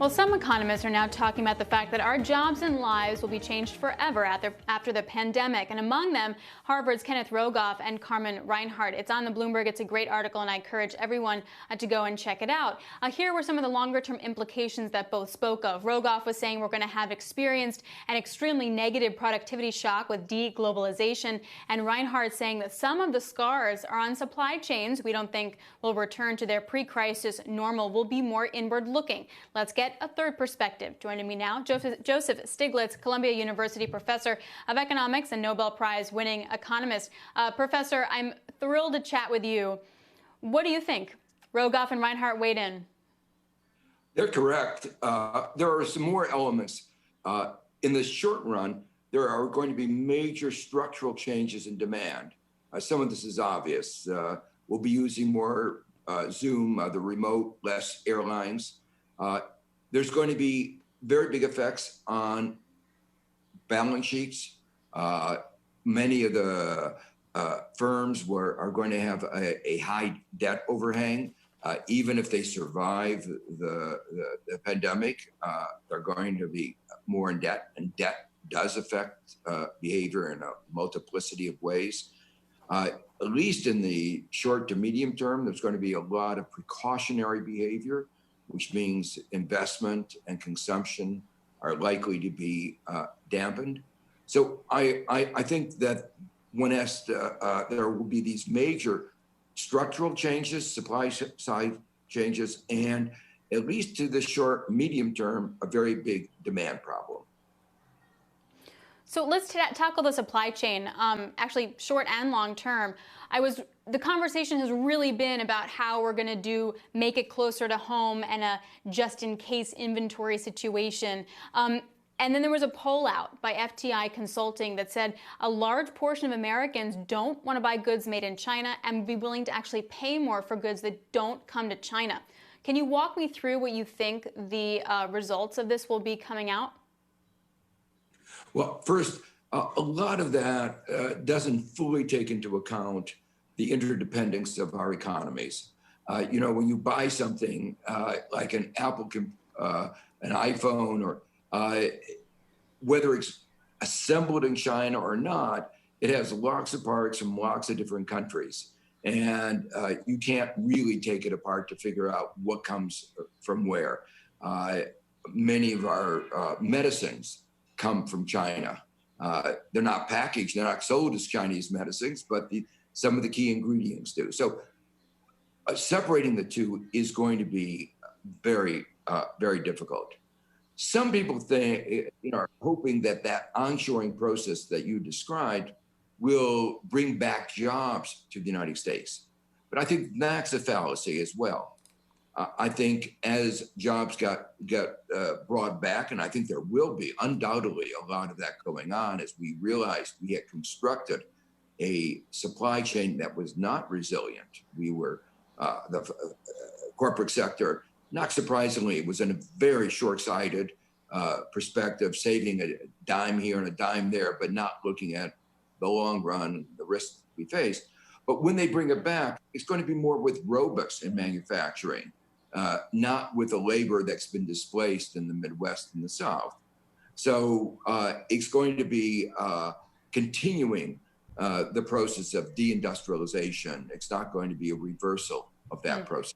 Well, some economists are now talking about the fact that our jobs and lives will be changed forever after the pandemic. And among them, Harvard's Kenneth Rogoff and Carmen Reinhart. It's on the Bloomberg. It's a great article, and I encourage everyone to go and check it out. Here were some of the longer-term implications that both spoke of. Rogoff was saying we're going to have experienced an extremely negative productivity shock with deglobalization, and Reinhart saying that some of the scars are on supply chains we don't think will return to their pre-crisis normal, will be more inward-looking. Let's get a third perspective. Joining me now, Joseph Stiglitz, Columbia University professor of economics and Nobel Prize winning economist. Professor, I'm thrilled to chat with you. What do you think? Rogoff and Reinhart weighed in. They're correct. There are some more elements. In the short run, there are going to be major structural changes in demand. Some of this is obvious. We'll be using more Zoom, the remote, less airlines. There's going to be very big effects on balance sheets. Many of the firms are going to have a high debt overhang. Even if they survive the pandemic, they're going to be more in debt, and debt does affect behavior in a multiplicity of ways. At least in the short to medium term, there's going to be a lot of precautionary behavior, which means investment and consumption are likely to be dampened. So I think that when asked, there will be these major structural changes, supply side changes, and at least to the short, medium term, a very big demand problem. So let's tackle the supply chain, actually short and long term. The conversation has really been about how we're going to make it closer to home and a just-in-case inventory situation. And then there was a poll out by FTI Consulting that said a large portion of Americans don't want to buy goods made in China and would be willing to actually pay more for goods that don't come to China. Can you walk me through what you think the results of this will be coming out? Well, first, a lot of that doesn't fully take into account the interdependence of our economies. When you buy something like an Apple, an iPhone, or whether it's assembled in China or not, it has lots of parts from lots of different countries. And you can't really take it apart to figure out what comes from where. Many of our medicines come from China. They're not packaged, they're not sold as Chinese medicines, but some of the key ingredients do. So separating the two is going to be very, very difficult. Some people are hoping that onshoring process that you described will bring back jobs to the United States. But I think that's a fallacy as well. I think as jobs get brought back, and I think there will be undoubtedly a lot of that going on as we realized we had constructed a supply chain that was not resilient. We were, the corporate sector, not surprisingly, was in a very short-sighted perspective, saving a dime here and a dime there, but not looking at the long run, the risks we face. But when they bring it back, it's going to be more with robots in manufacturing, not with the labor that's been displaced in the Midwest and the South. So it's going to be continuing the process of deindustrialization. It's not going to be a reversal of that process.